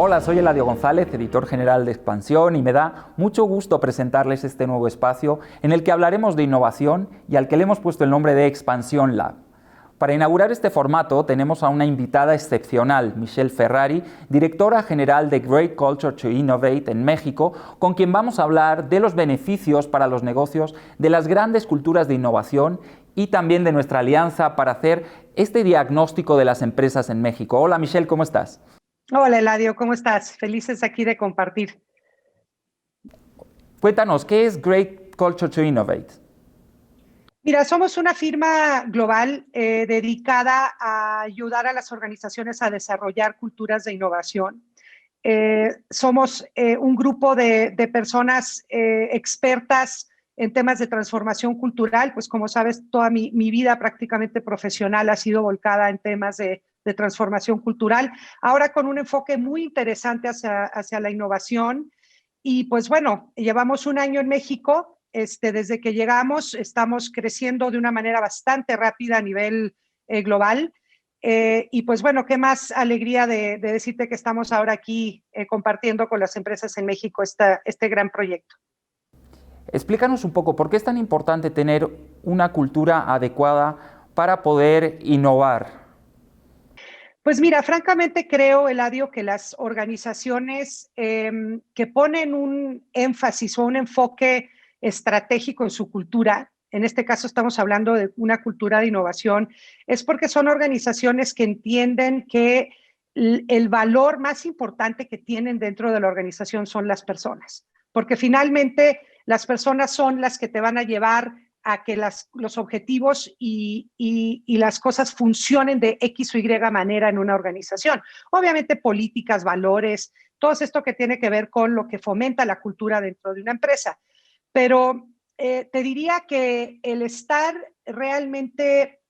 Hola, soy Eladio González, editor general de Expansión, y me da mucho gusto presentarles este nuevo espacio en el que hablaremos de innovación y al que le hemos puesto el nombre de Expansión Lab. Para inaugurar este formato tenemos a una invitada excepcional, Michelle Ferrari, directora general de Great Culture to Innovate en México, con quien vamos a hablar de los beneficios para los negocios de las grandes culturas de innovación y también de nuestra alianza para hacer este diagnóstico de las empresas en México. Hola Michelle, ¿cómo estás? Hola Eladio, ¿cómo estás? Felices aquí de compartir. Cuéntanos, ¿qué es Great Culture to Innovate? Mira, somos una firma global dedicada a ayudar a las organizaciones a desarrollar culturas de innovación. Somos un grupo de personas expertas en temas de transformación cultural, pues como sabes, toda mi vida prácticamente profesional ha sido volcada en temas de transformación cultural, ahora con un enfoque muy interesante hacia la innovación. Y pues bueno, llevamos un año en México. Desde que llegamos estamos creciendo de una manera bastante rápida a nivel global. Y pues bueno, qué más alegría de decirte que estamos ahora aquí compartiendo con las empresas en México este gran proyecto. Explícanos un poco, ¿por qué es tan importante tener una cultura adecuada para poder innovar? Pues mira, francamente creo, Eladio, que las organizaciones que ponen un énfasis o un enfoque estratégico en su cultura, en este caso estamos hablando de una cultura de innovación, es porque son organizaciones que entienden que el valor más importante que tienen dentro de la organización son las personas, porque finalmente las personas son las que te van a llevar a que los objetivos y las cosas funcionen de X o Y manera en una organización. Obviamente políticas, valores, todo esto que tiene que ver con lo que fomenta la cultura dentro de una empresa. Pero te diría que el estar realmente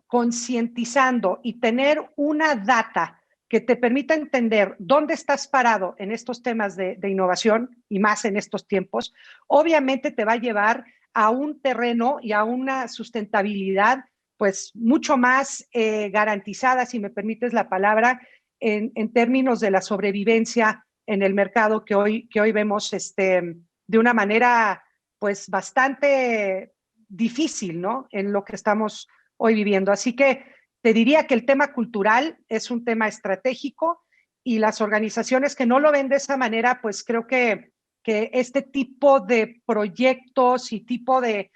concientizando y tener una data que te permita entender dónde estás parado en estos temas de innovación y más en estos tiempos, obviamente te va a llevar a un terreno y a una sustentabilidad pues mucho más garantizada, si me permites la palabra, en términos de la sobrevivencia en el mercado que hoy vemos de una manera pues bastante difícil, ¿no? En lo que estamos hoy viviendo. Así que te diría que el tema cultural es un tema estratégico y las organizaciones que no lo ven de esa manera, pues creo que este tipo de proyectos y tipo de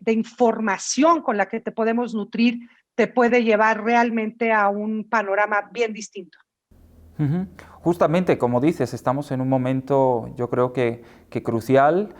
información con la que te podemos nutrir te puede llevar realmente a un panorama bien distinto. Ujú. Justamente, como dices, estamos en un momento, yo creo que crucial,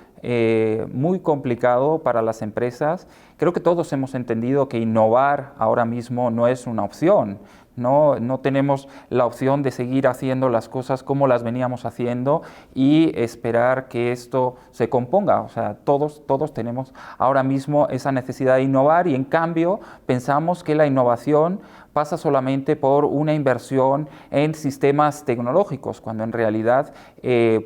muy complicado para las empresas. Creo que todos hemos entendido que innovar ahora mismo no es una opción. No tenemos la opción de seguir haciendo las cosas como las veníamos haciendo y esperar que esto se componga. O sea, todos tenemos ahora mismo esa necesidad de innovar y en cambio pensamos que la innovación pasa solamente por una inversión en sistemas tecnológicos, cuando en realidad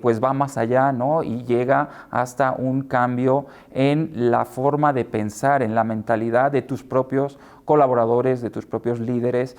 pues va más allá, ¿no? Y llega hasta un cambio en la forma de pensar, en la mentalidad de tus propios colaboradores, de tus propios líderes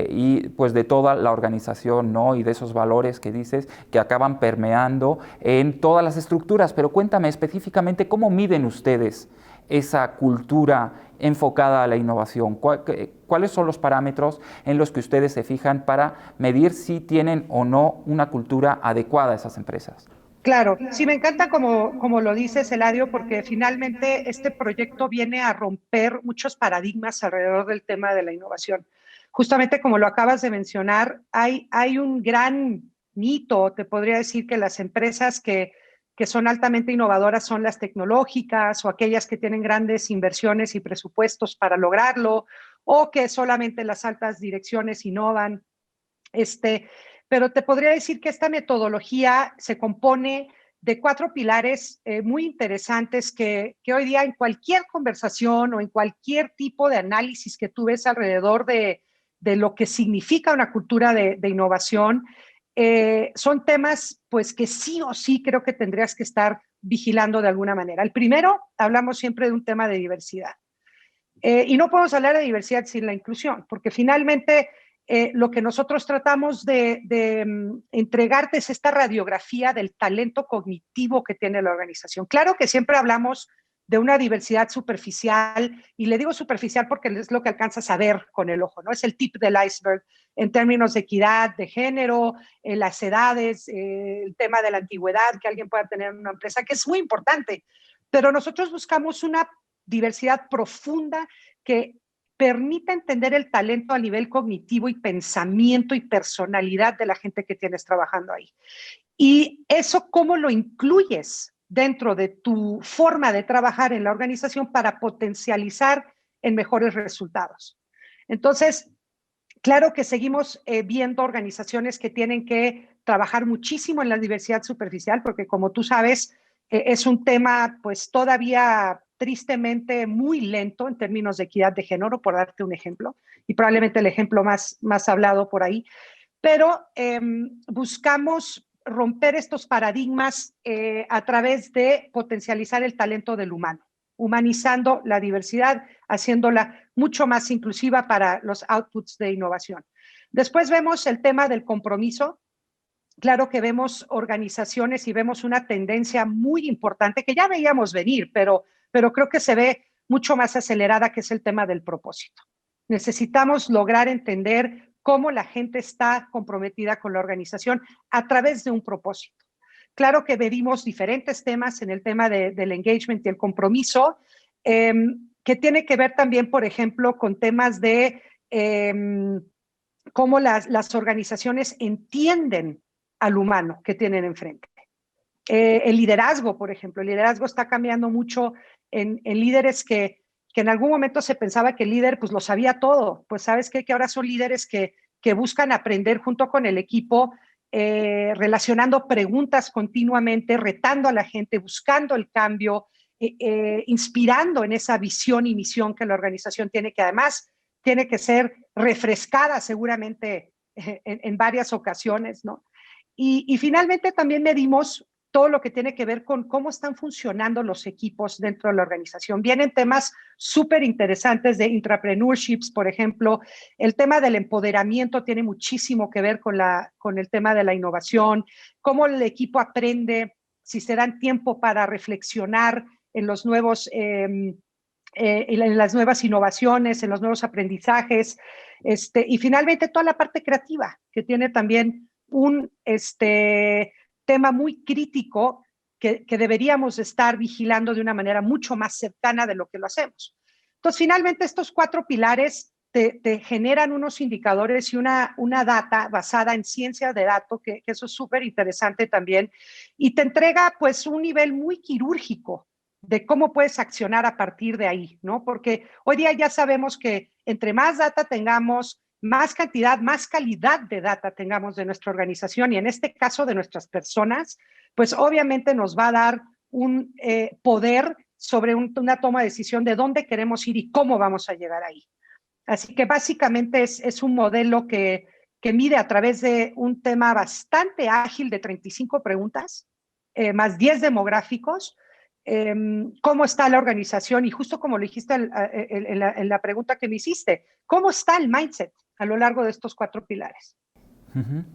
y pues de toda la organización, ¿no? Y de esos valores que dices que acaban permeando en todas las estructuras. Pero cuéntame específicamente cómo miden ustedes esa cultura enfocada a la innovación. ¿Cuáles son los parámetros en los que ustedes se fijan para medir si tienen o no una cultura adecuada a esas empresas? Claro, sí, me encanta como lo dices, Eladio, porque finalmente este proyecto viene a romper muchos paradigmas alrededor del tema de la innovación. Justamente como lo acabas de mencionar, hay un gran mito, te podría decir que las empresas que son altamente innovadoras son las tecnológicas o aquellas que tienen grandes inversiones y presupuestos para lograrlo, o que solamente las altas direcciones innovan. Este, pero te podría decir que esta metodología se compone de cuatro pilares muy interesantes que hoy día en cualquier conversación o en cualquier tipo de análisis que tú ves alrededor de lo que significa una cultura de innovación, son temas pues que sí o sí creo que tendrías que estar vigilando de alguna manera. El primero, hablamos siempre de un tema de diversidad. Y no podemos hablar de diversidad sin la inclusión, porque finalmente lo que nosotros tratamos de entregarte es esta radiografía del talento cognitivo que tiene la organización. Claro que siempre hablamos de una diversidad superficial, y le digo superficial porque es lo que alcanzas a ver con el ojo, ¿no? Es el tip del iceberg en términos de equidad, de género, las edades, el tema de la antigüedad que alguien pueda tener en una empresa, que es muy importante, pero nosotros buscamos una diversidad profunda que permita entender el talento a nivel cognitivo y pensamiento y personalidad de la gente que tienes trabajando ahí. Y eso, ¿cómo lo incluyes dentro de tu forma de trabajar en la organización para potencializar en mejores resultados? Entonces, claro que seguimos viendo organizaciones que tienen que trabajar muchísimo en la diversidad superficial, porque como tú sabes, es un tema pues todavía tristemente muy lento en términos de equidad de género, por darte un ejemplo, y probablemente el ejemplo más hablado por ahí, pero buscamos romper estos paradigmas a través de potencializar el talento del humano, humanizando la diversidad, haciéndola mucho más inclusiva para los outputs de innovación. Después vemos el tema del compromiso. Claro que vemos organizaciones y vemos una tendencia muy importante que ya veíamos venir, pero creo que se ve mucho más acelerada, que es el tema del propósito. Necesitamos lograr entender cómo la gente está comprometida con la organización a través de un propósito. Claro que medimos diferentes temas en el tema del engagement y el compromiso, que tiene que ver también, por ejemplo, con temas de cómo las organizaciones entienden al humano que tienen enfrente. El liderazgo, por ejemplo, el liderazgo está cambiando mucho en líderes que en algún momento se pensaba que el líder pues lo sabía todo. Pues sabes qué, que ahora son líderes que buscan aprender junto con el equipo, relacionando preguntas continuamente, retando a la gente, buscando el cambio, inspirando en esa visión y misión que la organización tiene, que además tiene que ser refrescada seguramente en varias ocasiones, ¿no? Y finalmente también medimos todo lo que tiene que ver con cómo están funcionando los equipos dentro de la organización. Vienen temas súper interesantes de intrapreneurships, por ejemplo. El tema del empoderamiento tiene muchísimo que ver con el tema de la innovación, cómo el equipo aprende, si se dan tiempo para reflexionar en los nuevos... en las nuevas innovaciones, en los nuevos aprendizajes, y finalmente toda la parte creativa, que tiene también un tema muy crítico que deberíamos estar vigilando de una manera mucho más cercana de lo que lo hacemos. Entonces, finalmente, estos 4 pilares te generan unos indicadores y una data basada en ciencia de datos, que eso es súper interesante también, y te entrega pues un nivel muy quirúrgico de cómo puedes accionar a partir de ahí, ¿no? Porque hoy día ya sabemos que entre más data tengamos, más cantidad, más calidad de data tengamos de nuestra organización y en este caso de nuestras personas, pues obviamente nos va a dar un poder sobre una toma de decisión de dónde queremos ir y cómo vamos a llegar ahí. Así que básicamente es un modelo que mide a través de un tema bastante ágil de 35 preguntas, más 10 demográficos, cómo está la organización y justo como lo dijiste en la pregunta que me hiciste, cómo está el mindset a lo largo de estos 4 pilares. Uh-huh.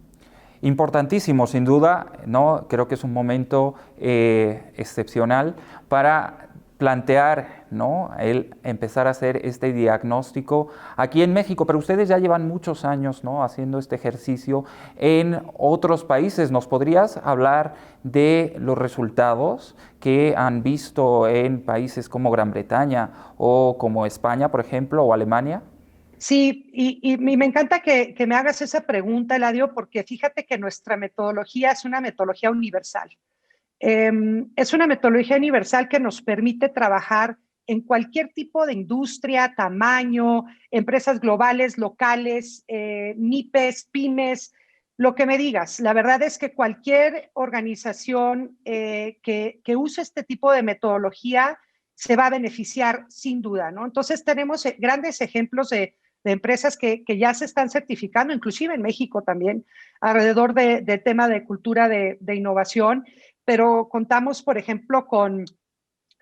Importantísimo, sin duda, ¿no? Creo que es un momento excepcional para plantear, ¿no? El empezar a hacer este diagnóstico aquí en México, pero ustedes ya llevan muchos años, ¿no? Haciendo este ejercicio en otros países. ¿Nos podrías hablar de los resultados que han visto en países como Gran Bretaña o como España, por ejemplo, o Alemania? Sí, y me encanta que me hagas esa pregunta, Eladio, porque fíjate que nuestra metodología es una metodología universal. Es una metodología universal que nos permite trabajar en cualquier tipo de industria, tamaño, empresas globales, locales, MIPES, pymes, lo que me digas. La verdad es que cualquier organización que use este tipo de metodología se va a beneficiar sin duda, ¿no? Entonces tenemos grandes ejemplos de empresas que ya se están certificando, inclusive en México también, alrededor del tema de cultura de innovación, pero contamos, por ejemplo, con,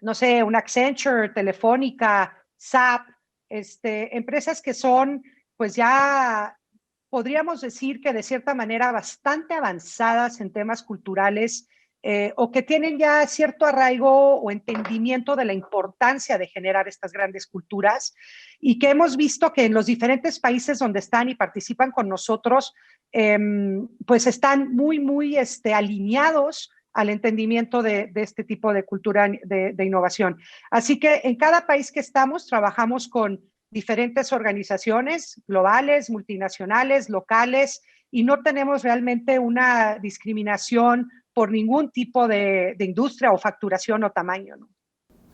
no sé, un Accenture, Telefónica, SAP, empresas que son, pues ya podríamos decir que de cierta manera bastante avanzadas en temas culturales, o que tienen ya cierto arraigo o entendimiento de la importancia de generar estas grandes culturas, y que hemos visto que en los diferentes países donde están y participan con nosotros, pues están muy alineados al entendimiento de este tipo de cultura de innovación. Así que en cada país que estamos trabajamos con diferentes organizaciones globales, multinacionales, locales, y no tenemos realmente una discriminación por ningún tipo de industria o facturación o tamaño, ¿no?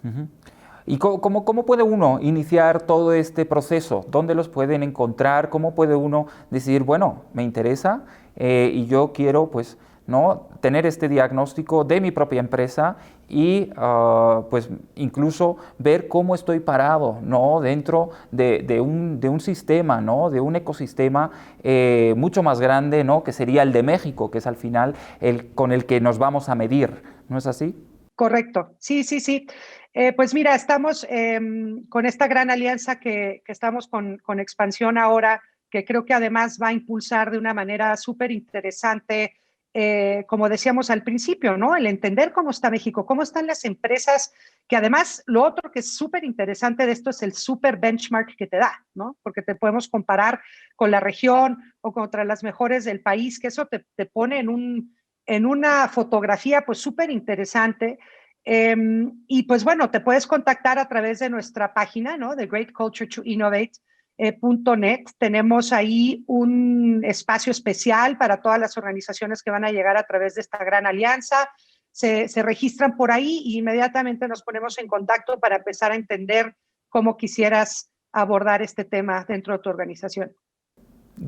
Uh-huh. ¿Y cómo puede uno iniciar todo este proceso? ¿Dónde los pueden encontrar? ¿Cómo puede uno decidir, bueno, me interesa y yo quiero pues, ¿no? tener este diagnóstico de mi propia empresa y pues incluso ver cómo estoy parado, ¿no? dentro de un sistema, ¿no? de un ecosistema mucho más grande, ¿no? que sería el de México, que es al final con el que nos vamos a medir, ¿no es así? Correcto, sí. Pues mira, estamos con esta gran alianza que estamos con Expansión ahora, que creo que además va a impulsar de una manera súper interesante, como decíamos al principio, ¿no? El entender cómo está México, cómo están las empresas, que además lo otro que es súper interesante de esto es el súper benchmark que te da, ¿no? Porque te podemos comparar con la región o contra las mejores del país, que eso te pone en una fotografía pues súper interesante. Y pues bueno, te puedes contactar a través de nuestra página, ¿no? De Great Culture to Innovate.net. Tenemos ahí un espacio especial para todas las organizaciones que van a llegar a través de esta gran alianza. Se registran por ahí y inmediatamente nos ponemos en contacto para empezar a entender cómo quisieras abordar este tema dentro de tu organización.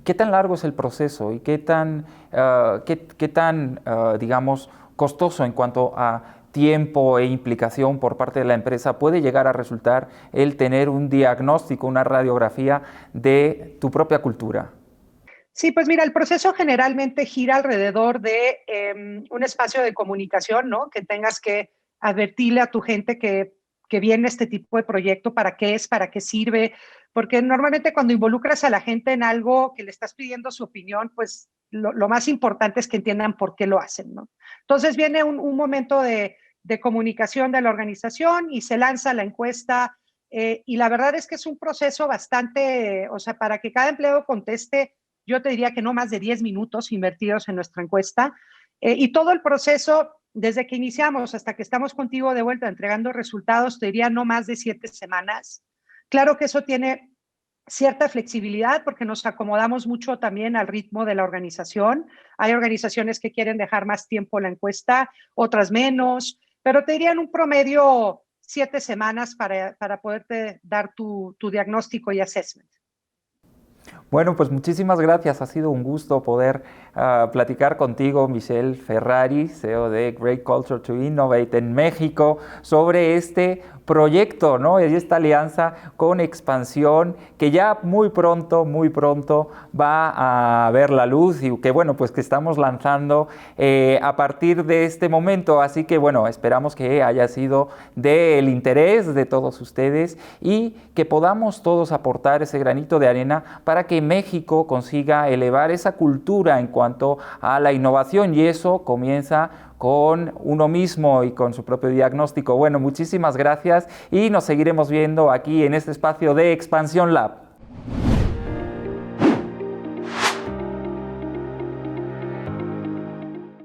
¿Qué tan largo es el proceso y qué tan, digamos, costoso en cuanto a tiempo e implicación por parte de la empresa puede llegar a resultar el tener un diagnóstico, una radiografía de tu propia cultura? Sí, pues mira, el proceso generalmente gira alrededor de un espacio de comunicación, ¿no? Que tengas que advertirle a tu gente que viene este tipo de proyecto, para qué es, para qué sirve, porque normalmente cuando involucras a la gente en algo que le estás pidiendo su opinión, pues lo más importante es que entiendan por qué lo hacen, ¿no? Entonces viene un momento de comunicación de la organización y se lanza la encuesta, y la verdad es que es un proceso bastante, o sea, para que cada empleado conteste, yo te diría que no más de 10 minutos invertidos en nuestra encuesta, y todo el proceso, desde que iniciamos hasta que estamos contigo de vuelta entregando resultados, te diría no más de 7 semanas. Claro que eso tiene cierta flexibilidad porque nos acomodamos mucho también al ritmo de la organización. Hay organizaciones que quieren dejar más tiempo la encuesta, otras menos, pero te diría en un promedio 7 semanas para poderte dar tu diagnóstico y assessment. Bueno, pues muchísimas gracias. Ha sido un gusto poder platicar contigo, Michelle Ferrari, CEO de Great Culture to Innovate en México, sobre este proyecto, ¿no? Y esta alianza con Expansión, que ya muy pronto va a ver la luz y que, bueno, pues que estamos lanzando a partir de este momento. Así que, bueno, esperamos que haya sido del interés de todos ustedes y que podamos todos aportar ese granito de arena para que México consiga elevar esa cultura en cuanto a la innovación, y eso comienza con uno mismo y con su propio diagnóstico. Bueno, muchísimas gracias y nos seguiremos viendo aquí en este espacio de Expansión Lab.